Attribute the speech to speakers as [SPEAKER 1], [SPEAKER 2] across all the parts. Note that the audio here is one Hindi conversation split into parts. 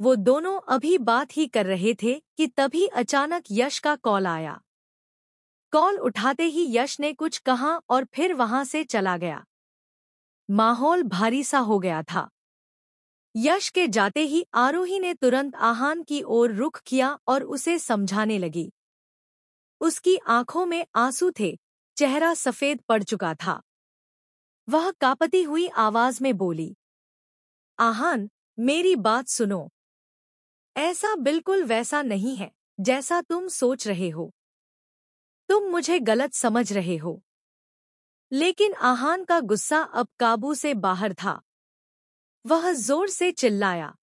[SPEAKER 1] वो दोनों अभी बात ही कर रहे थे कि तभी अचानक यश का कॉल आया। कॉल उठाते ही यश ने कुछ कहा और फिर वहां से चला गया। माहौल भारी सा हो गया था। यश के जाते ही आरोही ने तुरंत आहान की ओर रुख किया और उसे समझाने लगी। उसकी आंखों में आंसू थे, चेहरा सफेद पड़ चुका था। वह कांपती हुई आवाज में बोली, आहान, मेरी बात सुनो। ऐसा बिल्कुल वैसा नहीं है जैसा तुम सोच रहे हो। तुम मुझे गलत समझ रहे हो। लेकिन आहान का गुस्सा अब काबू से बाहर था। वह जोर से चिल्लाया,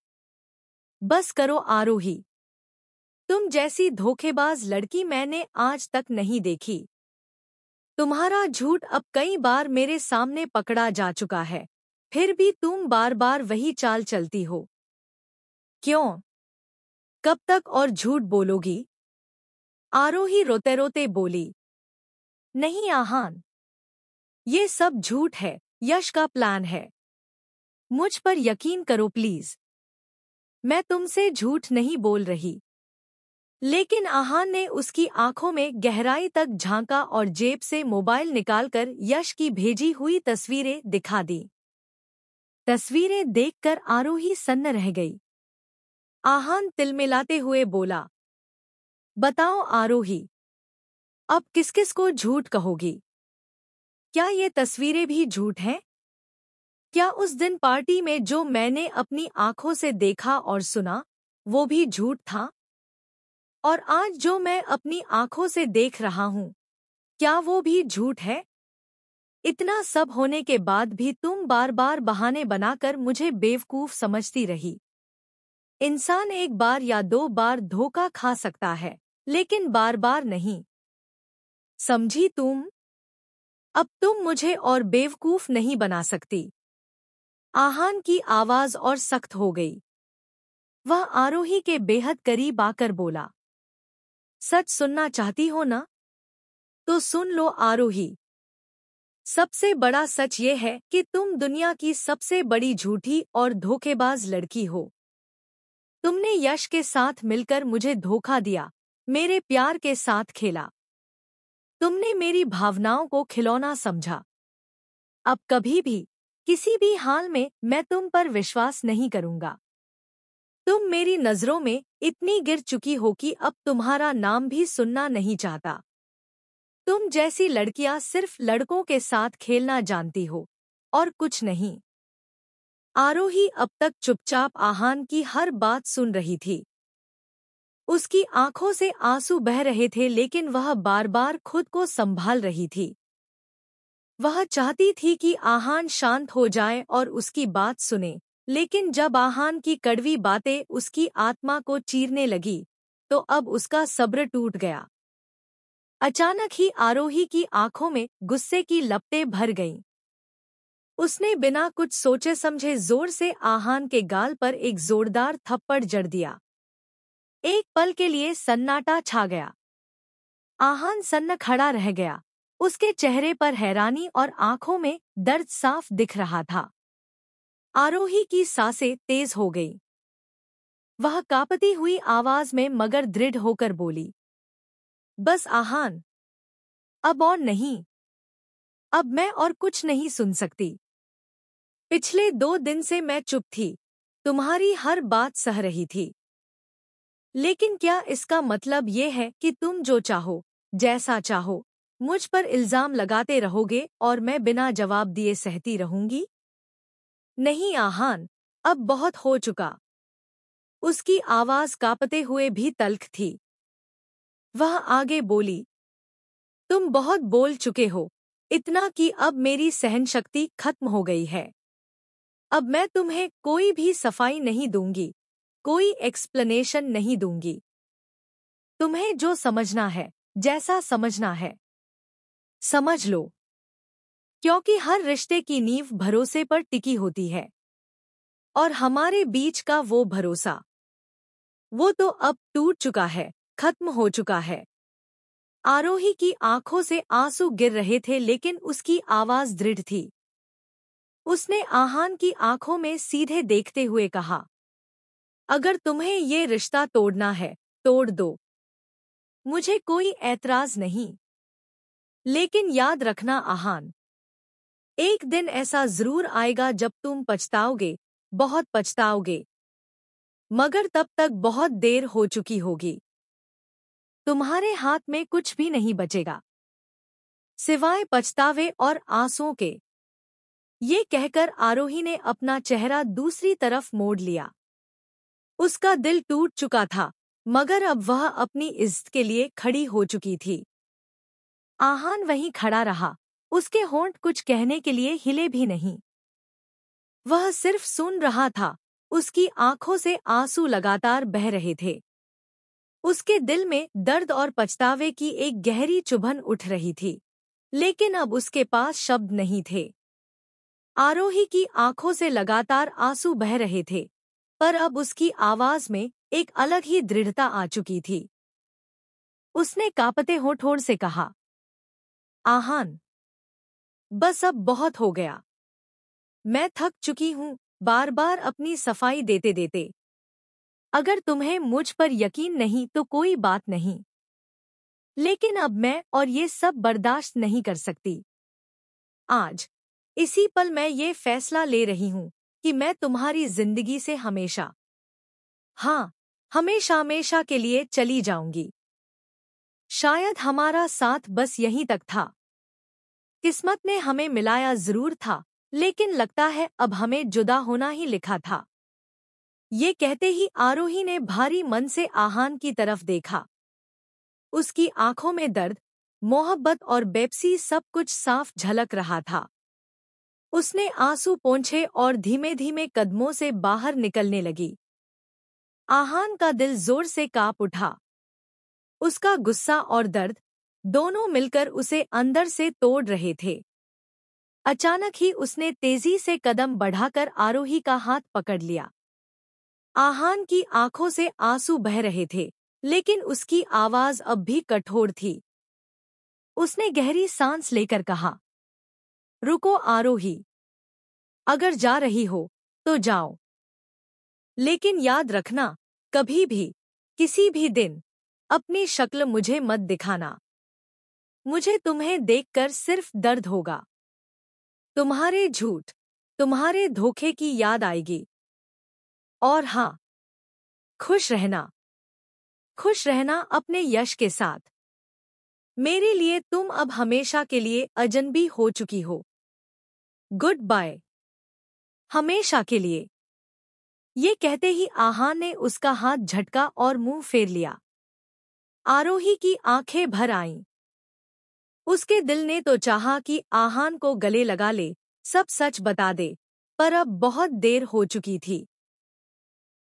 [SPEAKER 1] बस करो आरोही। तुम जैसी धोखेबाज लड़की मैंने आज तक नहीं देखी। तुम्हारा झूठ अब कई बार मेरे सामने पकड़ा जा चुका है, फिर भी तुम बार बार वही चाल चलती हो। क्यों? कब तक और झूठ बोलोगी? आरोही रोते रोते बोली, नहीं आहान, ये सब झूठ है, यश का प्लान है। मुझ पर यकीन करो प्लीज। मैं तुमसे झूठ नहीं बोल रही। लेकिन आहान ने उसकी आंखों में गहराई तक झांका और जेब से मोबाइल निकालकर यश की भेजी हुई तस्वीरें दिखा दी। तस्वीरें देखकर आरोही सन्न रह गई। आहान तिलमिलाते हुए बोला, बताओ आरोही, अब किस किस को झूठ कहोगी? क्या ये तस्वीरें भी झूठ हैं? क्या उस दिन पार्टी में जो मैंने अपनी आंखों से देखा और सुना, वो भी झूठ था? और आज जो मैं अपनी आंखों से देख रहा हूं, क्या वो भी झूठ है? इतना सब होने के बाद भी तुम बार बार बहाने बनाकर मुझे बेवकूफ समझती रही। इंसान एक बार या दो बार धोखा खा सकता है, लेकिन बार बार नहीं। समझी तुम? अब तुम मुझे और बेवकूफ नहीं बना सकती। आहान की आवाज और सख्त हो गई। वह आरोही के बेहद करीब आकर बोला, सच सुनना चाहती हो ना? तो सुन लो आरोही। सबसे बड़ा सच ये है कि तुम दुनिया की सबसे बड़ी झूठी और धोखेबाज लड़की हो। तुमने यश के साथ मिलकर मुझे धोखा दिया, मेरे प्यार के साथ खेला। तुमने मेरी भावनाओं को खिलौना समझा। अब कभी भी, किसी भी हाल में मैं तुम पर विश्वास नहीं करूंगा। तुम मेरी नजरों में इतनी गिर चुकी हो कि अब तुम्हारा नाम भी सुनना नहीं चाहता। तुम जैसी लड़कियां सिर्फ लड़कों के साथ खेलना जानती हो, और कुछ नहीं। आरोही अब तक चुपचाप आहान की हर बात सुन रही थी। उसकी आंखों से आंसू बह रहे थे, लेकिन वह बार बार खुद को संभाल रही थी। वह चाहती थी कि आहान शांत हो जाए और उसकी बात सुने, लेकिन जब आहान की कड़वी बातें उसकी आत्मा को चीरने लगी, तो अब उसका सब्र टूट गया। अचानक ही आरोही की आंखों में गुस्से की लपटें भर गईं। उसने बिना कुछ सोचे समझे जोर से आहान के गाल पर एक जोरदार थप्पड़ जड़ दिया। एक पल के लिए सन्नाटा छा गया। आहान सन्न खड़ा रह गया। उसके चेहरे पर हैरानी और आंखों में दर्द साफ दिख रहा था। आरोही की सांसें तेज हो गईं। वह कांपती हुई आवाज में मगर दृढ़ होकर बोली, बस आहान, अब और नहीं। अब मैं और कुछ नहीं सुन सकती। पिछले 2 दिन से मैं चुप थी, तुम्हारी हर बात सह रही थी। लेकिन क्या इसका मतलब ये है कि तुम जो चाहो, जैसा चाहो, मुझ पर इल्जाम लगाते रहोगे और मैं बिना जवाब दिए सहती रहूंगी? नहीं आहान, अब बहुत हो चुका। उसकी आवाज कांपते हुए भी तल्ख थी। वह आगे बोली, तुम बहुत बोल चुके हो, इतना कि अब मेरी सहनशक्ति खत्म हो गई है। अब मैं तुम्हें कोई भी सफाई नहीं दूंगी, कोई एक्सप्लेनेशन नहीं दूंगी। तुम्हें जो समझना है, जैसा समझना है, समझ लो। क्योंकि हर रिश्ते की नींव भरोसे पर टिकी होती है। और हमारे बीच का वो भरोसा, वो तो अब टूट चुका है, खत्म हो चुका है। आरोही की आंखों से आंसू गिर रहे थे, लेकिन उसकी आवाज दृढ़ थी। उसने आहान की आंखों में सीधे देखते हुए कहा, अगर तुम्हें ये रिश्ता तोड़ना है, तोड़ दो। मुझे कोई ऐतराज नहीं। लेकिन याद रखना आहान, एक दिन ऐसा जरूर आएगा जब तुम पछताओगे, बहुत पछताओगे। मगर तब तक बहुत देर हो चुकी होगी। तुम्हारे हाथ में कुछ भी नहीं बचेगा सिवाय पछतावे और आंसुओं के। ये कहकर आरोही ने अपना चेहरा दूसरी तरफ मोड़ लिया। उसका दिल टूट चुका था, मगर अब वह अपनी इज्जत के लिए खड़ी हो चुकी थी। आहान वहीं खड़ा रहा, उसके होंठ कुछ कहने के लिए हिले भी नहीं। वह सिर्फ सुन रहा था, उसकी आंखों से आंसू लगातार बह रहे थे। उसके दिल में दर्द और पछतावे की एक गहरी चुभन उठ रही थी, लेकिन अब उसके पास शब्द नहीं थे। आरोही की आंखों से लगातार आंसू बह रहे थे, पर अब उसकी आवाज में एक अलग ही दृढ़ता आ चुकी थी। उसने कांपते होठों से कहा, आहान, बस अब बहुत हो गया। मैं थक चुकी हूँ, बार बार अपनी सफाई देते देते। अगर तुम्हें मुझ पर यकीन नहीं तो कोई बात नहीं, लेकिन अब मैं और ये सब बर्दाश्त नहीं कर सकती। आज इसी पल मैं ये फैसला ले रही हूँ कि मैं तुम्हारी जिंदगी से हमेशा, हाँ, हमेशा हमेशा के लिए चली जाऊंगी। शायद हमारा साथ बस यहीं तक था। किस्मत ने हमें मिलाया जरूर था, लेकिन लगता है अब हमें जुदा होना ही लिखा था। ये कहते ही आरोही ने भारी मन से आहान की तरफ देखा। उसकी आंखों में दर्द, मोहब्बत और बेपसी सब कुछ साफ झलक रहा था। उसने आंसू पोंछे और धीमे धीमे कदमों से बाहर निकलने लगी। आहान का दिल जोर से कांप उठा। उसका गुस्सा और दर्द दोनों मिलकर उसे अंदर से तोड़ रहे थे। अचानक ही उसने तेजी से कदम बढ़ाकर आरोही का हाथ पकड़ लिया। आहान की आंखों से आंसू बह रहे थे, लेकिन उसकी आवाज अब भी कठोर थी। उसने गहरी सांस लेकर कहा, रुको आरोही, अगर जा रही हो तो जाओ, लेकिन याद रखना, कभी भी, किसी भी दिन, अपनी शक्ल मुझे मत दिखाना। मुझे तुम्हें देखकर सिर्फ दर्द होगा। तुम्हारे झूठ, तुम्हारे धोखे की याद आएगी। और हाँ, खुश रहना, खुश रहना अपने यश के साथ। मेरे लिए तुम अब हमेशा के लिए अजनबी हो चुकी हो। गुड बाय, हमेशा के लिए। ये कहते ही आहान ने उसका हाथ झटका और मुंह फेर लिया। आरोही की आंखें भर आईं। उसके दिल ने तो चाहा कि आहान को गले लगा ले, सब सच बता दे, पर अब बहुत देर हो चुकी थी।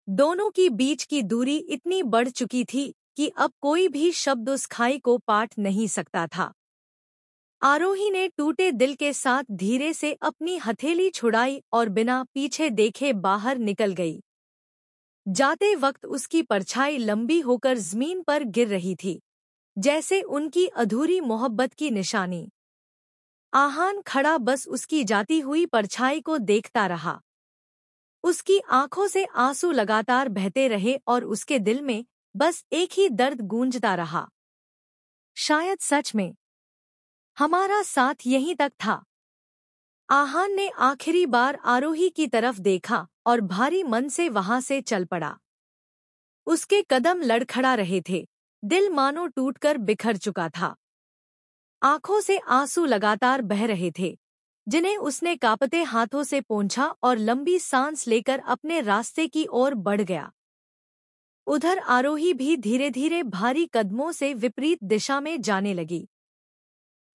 [SPEAKER 1] दोनों की बीच की दूरी इतनी बढ़ चुकी थी कि अब कोई भी शब्द उस खाई को पाट नहीं सकता था। आरोही ने टूटे दिल के साथ धीरे से अपनी हथेली छुड़ाई और बिना पीछे देखे बाहर निकल गई। जाते वक्त उसकी परछाई लंबी होकर जमीन पर गिर रही थी, जैसे उनकी अधूरी मोहब्बत की निशानी। आहान खड़ा बस उसकी जाती हुई परछाई को देखता रहा। उसकी आंखों से आंसू लगातार बहते रहे और उसके दिल में बस एक ही दर्द गूंजता रहा। शायद सच में हमारा साथ यहीं तक था। आहान ने आखिरी बार आरोही की तरफ देखा और भारी मन से वहां से चल पड़ा। उसके कदम लड़खड़ा रहे थे, दिल मानो टूटकर बिखर चुका था। आंखों से आंसू लगातार बह रहे थे, जिन्हें उसने कांपते हाथों से पोंछा और लंबी सांस लेकर अपने रास्ते की ओर बढ़ गया। उधर आरोही भी धीरे धीरे भारी कदमों से विपरीत दिशा में जाने लगी।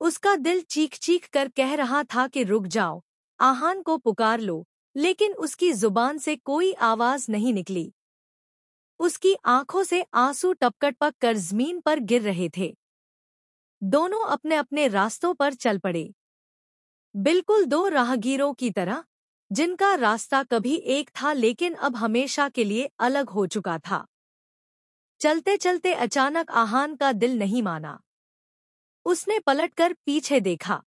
[SPEAKER 1] उसका दिल चीख चीख कर कह रहा था कि रुक जाओ, आहान को पुकार लो, लेकिन उसकी जुबान से कोई आवाज नहीं निकली। उसकी आंखों से आंसू टपक कर जमीन पर गिर रहे थे। दोनों अपने अपने रास्तों पर चल पड़े, बिल्कुल दो राहगीरों की तरह, जिनका रास्ता कभी एक था लेकिन अब हमेशा के लिए अलग हो चुका था। चलते चलते अचानक आहान का दिल नहीं माना। उसने पलटकर पीछे देखा।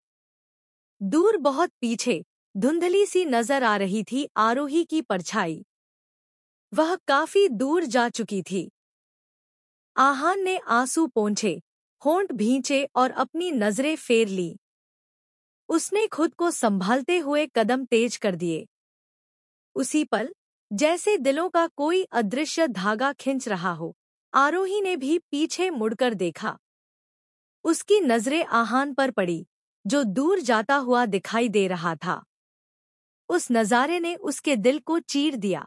[SPEAKER 1] दूर बहुत पीछे धुंधली सी नजर आ रही थी आरोही की परछाई। वह काफी दूर जा चुकी थी। आहान ने आंसू पोंछे, होंठ भींचे और अपनी नजरें फेर ली। उसने खुद को संभालते हुए कदम तेज कर दिए। उसी पल, जैसे दिलों का कोई अदृश्य धागा खींच रहा हो, आरोही ने भी पीछे मुड़कर देखा। उसकी नजरें आहान पर पड़ी, जो दूर जाता हुआ दिखाई दे रहा था। उस नजारे ने उसके दिल को चीर दिया।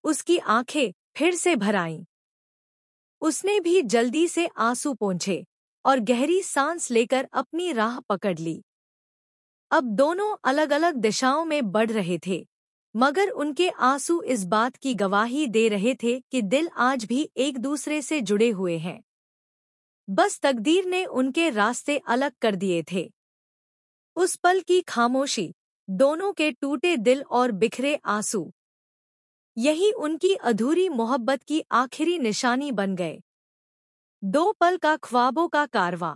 [SPEAKER 1] उसकी आंखें फिर से भर आईं। उसने भी जल्दी से आंसू पोंछे और गहरी सांस लेकर अपनी राह पकड़ ली। अब दोनों अलग अलग दिशाओं में बढ़ रहे थे, मगर उनके आंसू इस बात की गवाही दे रहे थे कि दिल आज भी एक दूसरे से जुड़े हुए हैं। बस तकदीर ने उनके रास्ते अलग कर दिए थे। उस पल की खामोशी, दोनों के टूटे दिल और बिखरे आंसू, यही उनकी अधूरी मोहब्बत की आखिरी निशानी बन गए। 2 पल का ख्वाबों का कारवां,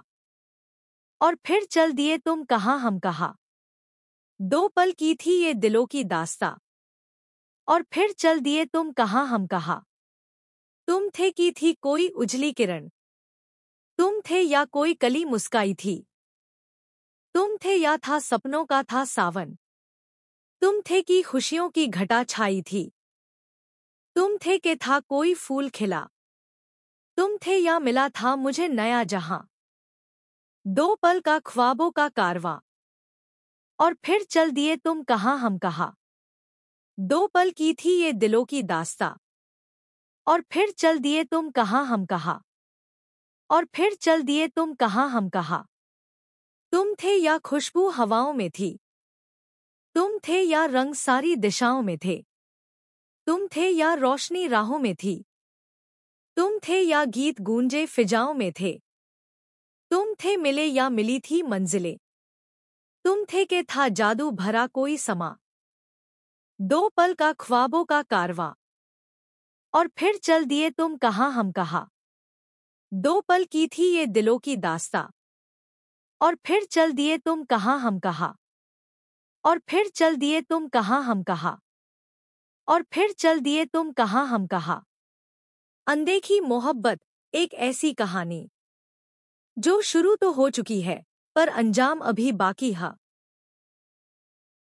[SPEAKER 1] और फिर चल दिए तुम कहाँ हम कहाँ। 2 पल की थी ये दिलों की दास्तां, और फिर चल दिए तुम कहाँ हम कहाँ। तुम थे की थी कोई उजली किरण, तुम थे या कोई कली मुस्काई थी। तुम थे या था सपनों का था सावन, तुम थे कि खुशियों की घटा छाई थी। तुम थे के था कोई फूल खिला, तुम थे या मिला था मुझे नया जहां। 2 पल का ख्वाबों का कारवां, और फिर चल दिए तुम कहाँ हम कहाँ। 2 पल की थी ये दिलों की दास्तां, और फिर चल दिए तुम कहाँ हम कहाँ। और फिर चल दिए तुम कहाँ हम कहाँ। तुम थे या खुशबू हवाओं में थी, तुम थे या रंग सारी दिशाओं में थे। तुम थे या रोशनी राहों में थी, तुम थे या गीत गूंजे फिजाओं में थे। तुम थे मिले या मिली थी मंजिलें, तुम थे के था जादू भरा कोई समा। 2 पल का ख्वाबों का कारवां, और फिर चल दिए तुम कहाँ हम कहाँ। 2 पल की थी ये दिलों की दास्तां, और फिर चल दिए तुम कहाँ हम कहाँ। और फिर चल दिए तुम कहाँ हम कहाँ। और फिर चल दिए तुम कहाँ हम कहाँ। अनदेखी मोहब्बत, एक ऐसी कहानी जो शुरू तो हो चुकी है, पर अंजाम अभी बाकी है।